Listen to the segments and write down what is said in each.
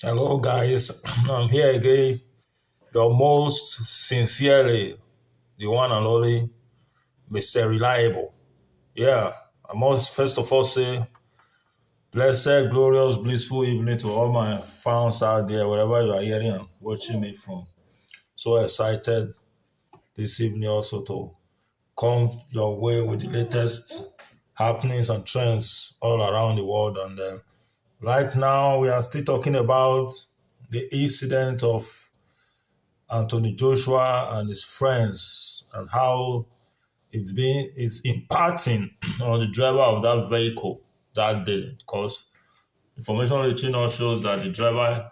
Hello, guys. I'm here again. Your most sincerely, the one and only Mr. Reliable. Yeah, I must first of all say, blessed, glorious, blissful evening to all my fans out there, wherever you are hearing and watching me from. So excited this evening also to come your way with the latest happenings and trends all around the world. And right now, we are still talking about the incident of Anthony Joshua and his friends and how it's impacting on the driver of that vehicle that day because information reaching us shows that the driver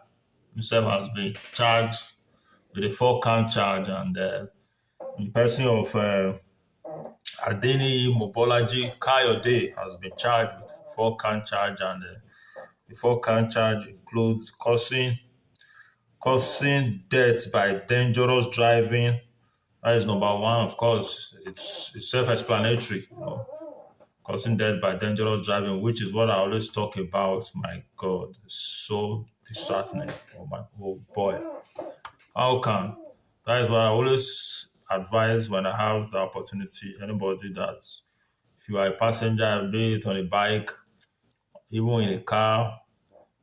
himself has been charged with a four-count charge and the person of Adeni Mobolaji Kayode has been charged with four-count charge and the four-count charge includes causing death by dangerous driving. That is number one. Of course, it's self-explanatory, causing death by dangerous driving, which is what I always talk about. My God, it's so disheartening. Oh boy, how can? That is why I always advise when I have the opportunity, anybody that if you are a passenger, be it on a bike, even in a car,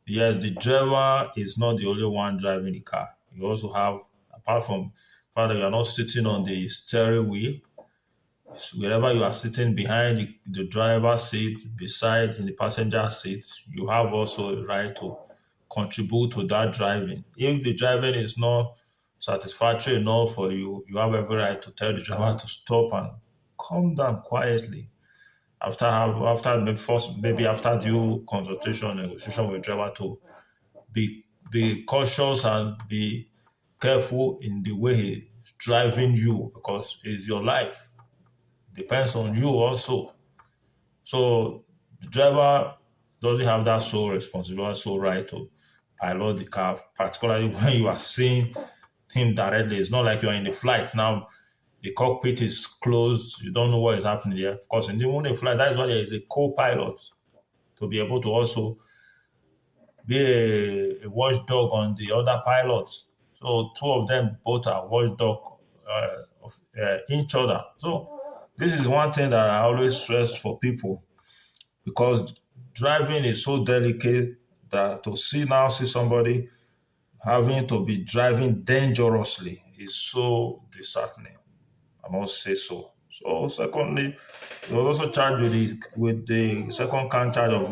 yes, the driver is not the only one driving the car. You also have, apart from the fact that you are not sitting on the steering wheel, so wherever you are sitting behind the driver's seat, beside in the passenger seat, you have also a right to contribute to that driving. If the driving is not satisfactory enough for you, you have every right to tell the driver to stop and calm down quietly. Maybe after due consultation, negotiation with the driver to be cautious and be careful in the way he's driving you because it's your life. Depends on you also. So the driver doesn't have that sole responsibility, sole right to pilot the car, particularly when you are seeing him directly. It's not like you're in the flight. Now the cockpit is closed, you don't know what is happening there. Of course, in the flight, that is why there is a co-pilot to be able to also be a watchdog on the other pilots. So two of them both are watchdog of each other. So this is one thing that I always stress for people because driving is so delicate that to see somebody having to be driving dangerously is so disheartening. I must say so. So secondly, he was also charged with the second count charge of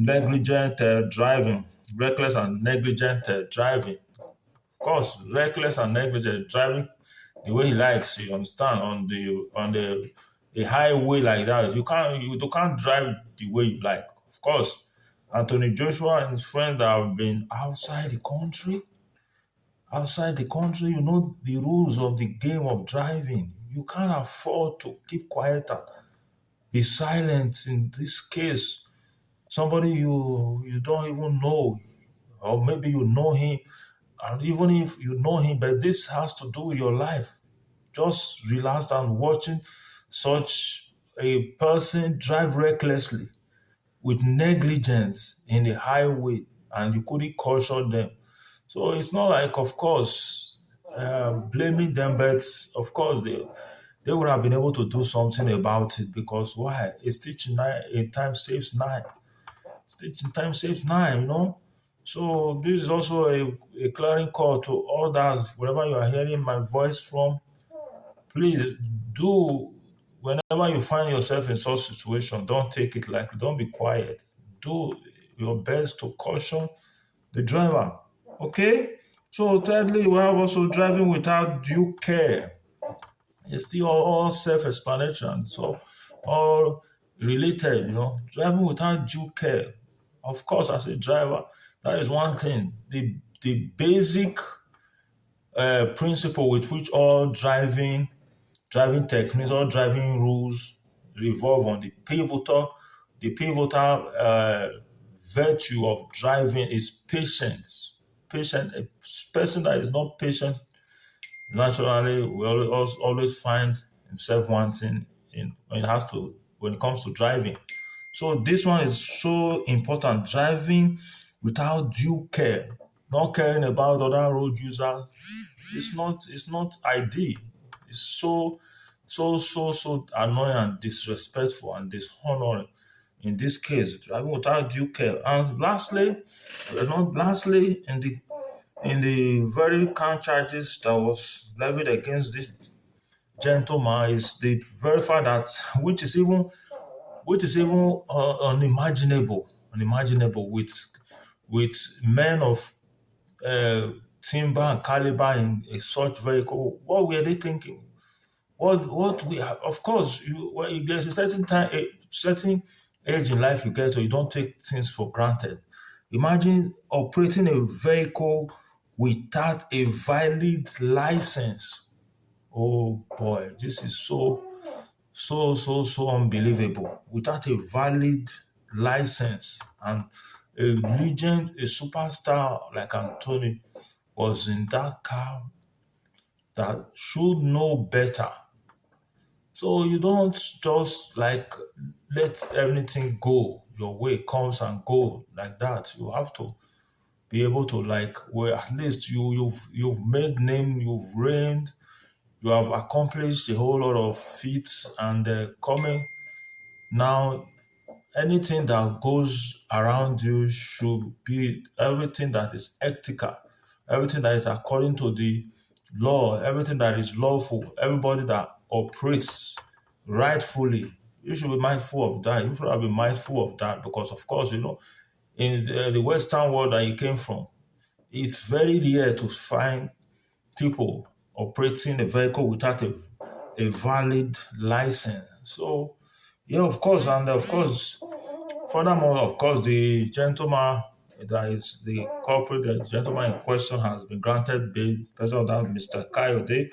negligent driving, reckless and negligent driving. Of course, reckless and negligent driving the way he likes. You understand on the a highway like that. You can't drive the way you like. Of course, Anthony Joshua and his friends that have been outside the country, you know the rules of the game of driving. You can't afford to keep quiet and be silent in this case. Somebody you don't even know, or maybe you know him, and even if you know him, but this has to do with your life. Just relax and watching such a person drive recklessly with negligence in the highway, and you couldn't caution them. So it's not like, of course, blaming them, but of course they would have been able to do something about it because why? It's teaching nine, a time saves nine. Stitching time saves nine. So this is also a clearing call to others, wherever you are hearing my voice from. Please do, whenever you find yourself in such situation, don't take it lightly. Don't be quiet. Do your best to caution the driver. Okay? So thirdly, we have also driving without due care. It's still all self-explanatory and so all related. Driving without due care. Of course, as a driver, that is one thing. The basic principle with which all driving techniques, all driving rules revolve on the pivotal virtue of driving is patience. A person that is not patient naturally will always find himself wanting when it comes to driving. So this one is so important. Driving without due care, not caring about other road users, it's not ideal. It's so annoying and disrespectful and dishonoring in this case, driving without due care. And lastly, in the very count charges that was levied against this gentleman is the very fact that which is even unimaginable with men of uh, timber and caliber in a such vehicle. What were they thinking? What we have, of course, there's a certain time, a certain age in life you get, so you don't take things for granted. Imagine operating a vehicle without a valid license. Oh boy, this is so unbelievable. Without a valid license, and a legend, a superstar like Anthony was in that car that should know better. So you don't just like let everything go your way, comes and go like that. You have to be able to, like, well, at least you've made name, you've reigned, you have accomplished a whole lot of feats, and coming now, anything that goes around you should be everything that is ethical, everything that is according to the law, everything that is lawful, everybody that operates rightfully. You should be mindful of that. You should be mindful of that because, of course, in the Western world that you came from, it's very rare to find people operating a vehicle without a valid license. So, yeah, of course, and of course, furthermore, of course, the gentleman that is the culprit, the gentleman in question has been granted bail. Person of that, Mr. Kayode,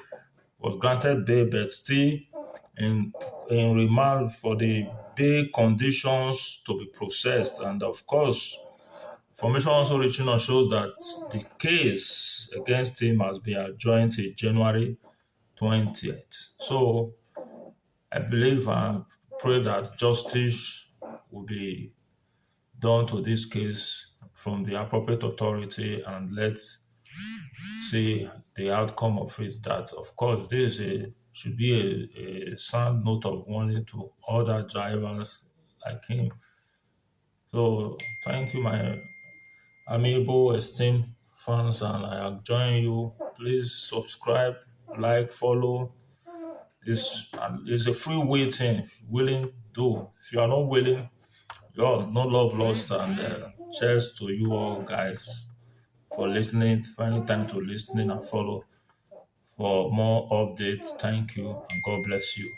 was granted bail, but still in in remand for the bail conditions to be processed. And of course, information also reaching us shows that the case against him has been adjourned till January 20th. So I believe and pray that justice will be done to this case from the appropriate authority, and let's see the outcome of it. That, of course, should be a sound note of warning to other drivers like him. So thank you, my amiable, esteemed fans, and I join you. Please subscribe, like, follow. It's a free will thing. If you're willing, do. If you are not willing, no love lost, and cheers to you all, guys, for listening, finding time to listening and follow. For more updates, thank you and God bless you.